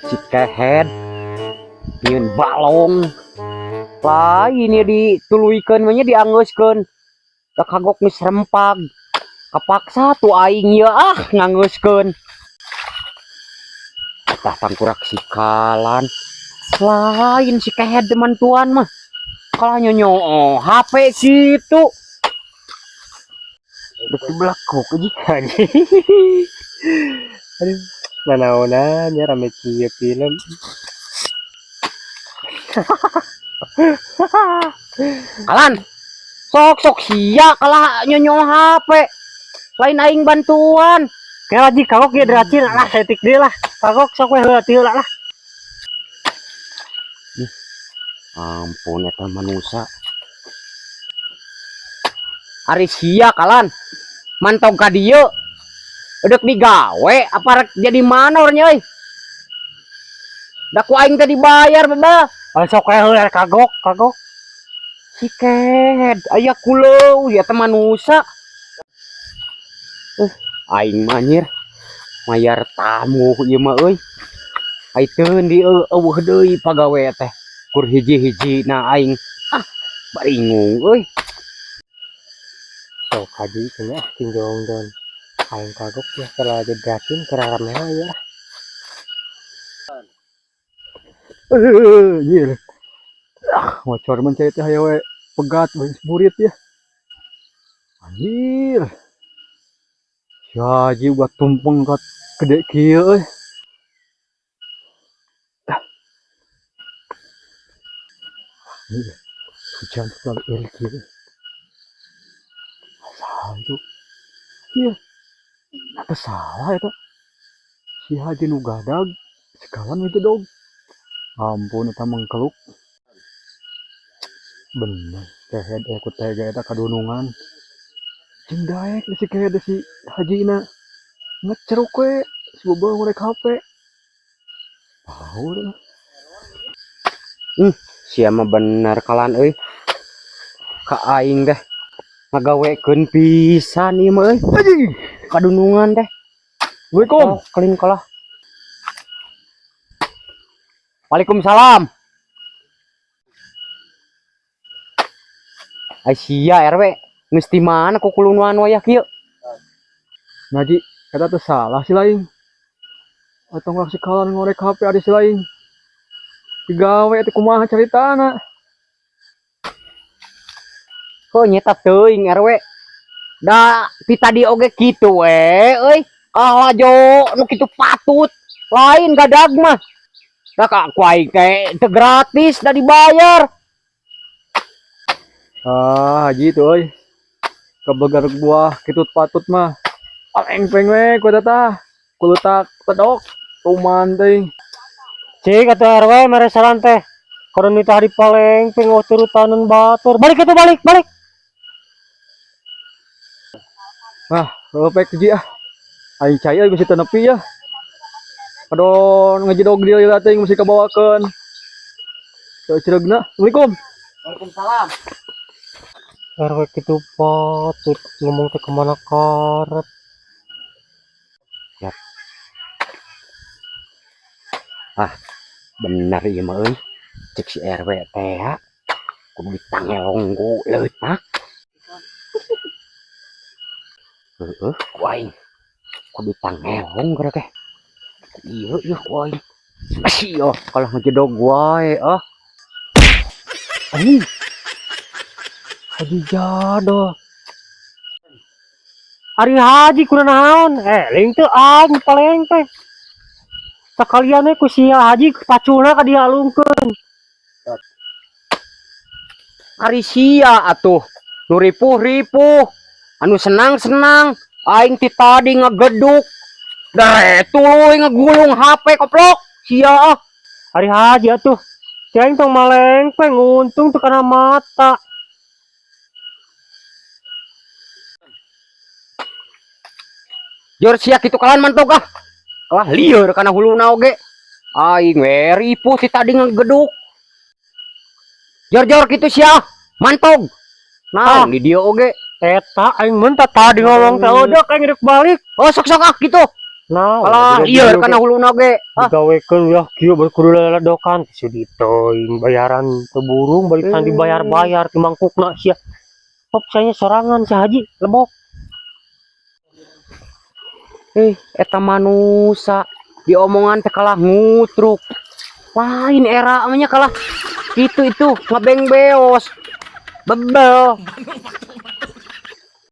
Si kehead nyeun balong lain ya dituluikeun mah nya dianggeuskeun da kagok geus rempag kapaksa tuh aing ya ngangeuskeun tah tangkurak sikalan lain si kehead demantuan mah kalah nyonyo HP gitu betul belakok aja. Aduh, nanaonanya rame kieu film. Kalan sok sia kalah nyonyo HP lain aing bantuan Ya lagi kagok ya deracin lah setik dia lah. Kagok sok we heuh tieu lah. ampun eta manusia ari sia kalan mantau ka dieu edek digawe apa rek jadi manor nya euy da ku aing teh dibayar beba Sok we heuh kagok. si kehead aya kuleuh ya teh manusia aing mah anjir mayar tamu ieu mah euy aiteun di eueuh deui pagawe teh kur hiji-hiji na aing baringung euy Sok haji cenah tinjong don. Aing kagok ya kalau aja deracin kerarame ya. Anjir. Ngocor mencari teh aya we pegat we murid ya. Anjir. Si Haji uga tumpeng kat gede kieu euy. Anjir. Hujan terlalu erik kieu. Salah itu. Iya. Apa salah eta? Si Haji nu gadag sekawan itu dong. Ampun eta mengkeluk. Bener. Kehead ikut tega eta kadunungan. Cing daek si kehead si Hajina. Ngeceruk we sebobol ngorek HP. Tahu deh. sia mah bener kalan euy ka aing teh ngagawekeun pisan ieu mah euy kadunungan teh Assalamualaikum. kelin kalah Waalaikumsalam ai sia RW geus ti mana ku kulunuan wayah kieu Ngaji kata teh salah si lain. Atau nggak sekalan ngorek HP ada si lain. Digawe teh kumaha caritana. kok nyeta teuing RW da ti tadi oge kitu we euy kalah jo nu kitu patut lain gadag mah da ka ku aing teh teu gratis da dibayar Haji tuh euy. Kebegar buah kitut patut mah. Paleng-peng we ku eta tah. Kulutak pedok tuman teh. Cik atuh RW mere saran teh. Koron itu hari paleng pengoh turutanan batur. Balik itu balik. Pek ji ah. Aing cai bisa tenepi ya. Aduh ngejedog dia ya teh mesti kabawakeun. Teu ciregna. Assalamualaikum. Waalaikumsalam RW gitu patut ngomong teh kemana karep. bener ieu mah euy cek si RW teh kudu ditangelong ku leutak ku aing kudu ditangelong gara teh ieu ku aing sia kalau ngejedog wae Anjing. Haji jado. Ari haji kudu naon? Ling teu aing paleng teh. Sakalian we ku sia haji pacuna ka dialungkeun. ari sia atuh nu ripuh-ripuh anu senang-senang aing ti tadi ngegeduk dare tuluy ngegulung HP koplok sia Ari haji atuh. Si aing tong malengpeng untung teu kana mata. jor sia kitu kalan mantog kalah lieur kana huluna oge aing we ripuh ti tadi ngegeduk jor kitu sia mantog naon di dieu oge Eta aing mun tadi ngomong teh udah aing rek balik. oh sok gitu Nah, Alah, iya kana huluna ge. digawekeun ya kieu baru kudu leledokan suditoing bayaran teu burung balik dibayar-bayar ti mangkukna sia. Pop saya sorangan si Haji lebok. Eta manusa diomongan teh kalah ngutruk. Lain era nya kalah gitu itu ngebeng beos. Bebel.